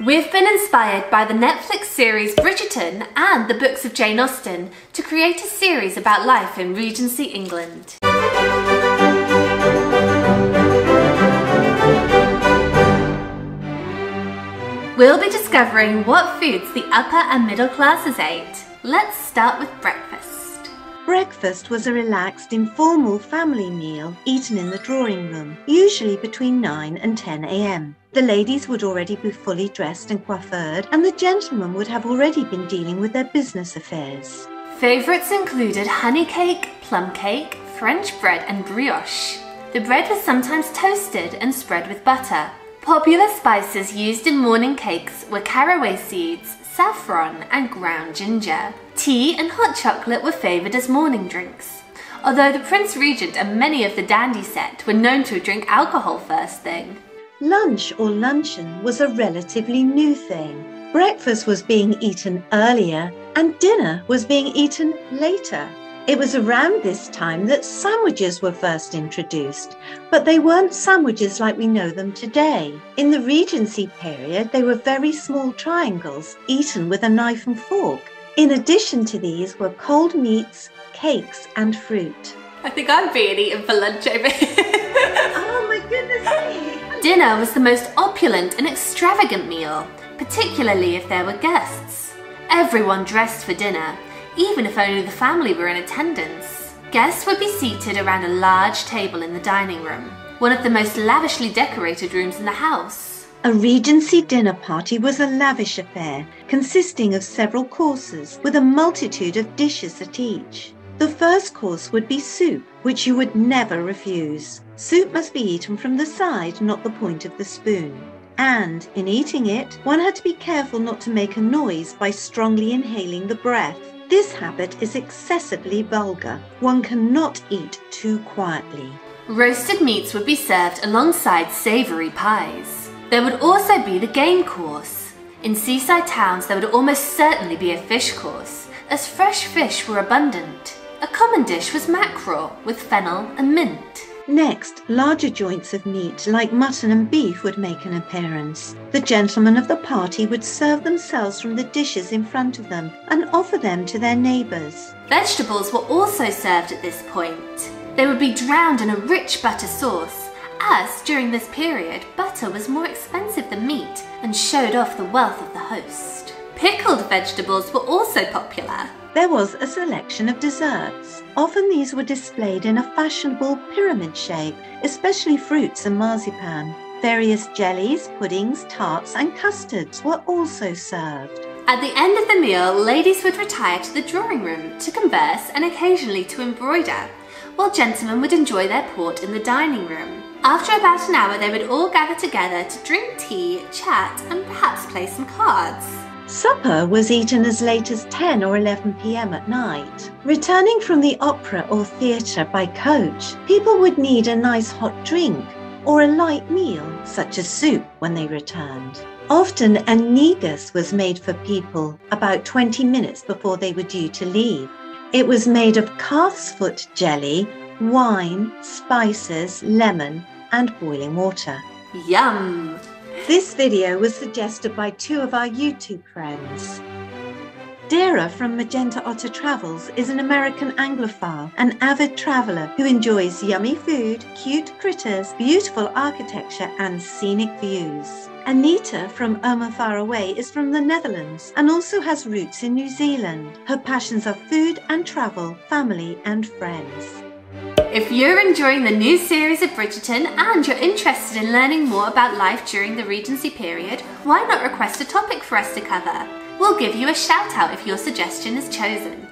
We've been inspired by the Netflix series Bridgerton and the books of Jane Austen to create a series about life in Regency England. We'll be discovering what foods the upper and middle classes ate. Let's start with breakfast. Breakfast was a relaxed, informal family meal eaten in the drawing room, usually between 9 and 10 a.m. The ladies would already be fully dressed and coiffured, and the gentlemen would have already been dealing with their business affairs. Favourites included honey cake, plum cake, French bread and brioche. The bread was sometimes toasted and spread with butter. Popular spices used in morning cakes were caraway seeds, saffron and ground ginger. Tea and hot chocolate were favoured as morning drinks, although the Prince Regent and many of the dandy set were known to drink alcohol first thing. Lunch or luncheon was a relatively new thing. Breakfast was being eaten earlier and dinner was being eaten later. It was around this time that sandwiches were first introduced, but they weren't sandwiches like we know them today. In the Regency period, they were very small triangles, eaten with a knife and fork. In addition to these were cold meats, cakes and fruit. I think I'm being eaten for lunch over here. Oh my goodness me! Dinner was the most opulent and extravagant meal, particularly if there were guests. Everyone dressed for dinner, even if only the family were in attendance. Guests would be seated around a large table in the dining room, one of the most lavishly decorated rooms in the house. A Regency dinner party was a lavish affair, consisting of several courses, with a multitude of dishes at each. The first course would be soup, which you would never refuse. Soup must be eaten from the side, not the point of the spoon. And, in eating it, one had to be careful not to make a noise by strongly inhaling the breath. This habit is excessively vulgar. One cannot eat too quietly. Roasted meats would be served alongside savoury pies. There would also be the game course. In seaside towns there would almost certainly be a fish course, as fresh fish were abundant. A common dish was mackerel with fennel and mint. Next, larger joints of meat like mutton and beef would make an appearance. The gentlemen of the party would serve themselves from the dishes in front of them and offer them to their neighbours. Vegetables were also served at this point. They would be drowned in a rich butter sauce, as during this period butter was more expensive than meat and showed off the wealth of the host. Pickled vegetables were also popular. There was a selection of desserts. Often these were displayed in a fashionable pyramid shape, especially fruits and marzipan. Various jellies, puddings, tarts and custards were also served. At the end of the meal, ladies would retire to the drawing room to converse and occasionally to embroider, while gentlemen would enjoy their port in the dining room. After about an hour, they would all gather together to drink tea, chat and perhaps play some cards. Supper was eaten as late as 10 or 11 p.m. at night. Returning from the opera or theatre by coach, people would need a nice hot drink or a light meal, such as soup, when they returned. Often a negus was made for people about 20 minutes before they were due to leave. It was made of calf's foot jelly, wine, spices, lemon and boiling water. Yum! This video was suggested by two of our YouTube friends. Deira from Magenta Otter Travels is an American Anglophile, an avid traveller who enjoys yummy food, cute critters, beautiful architecture and scenic views. Anita from Oma Far Away is from the Netherlands and also has roots in New Zealand. Her passions are food and travel, family and friends. If you're enjoying the new series of Bridgerton and you're interested in learning more about life during the Regency period, why not request a topic for us to cover? We'll give you a shout out if your suggestion is chosen.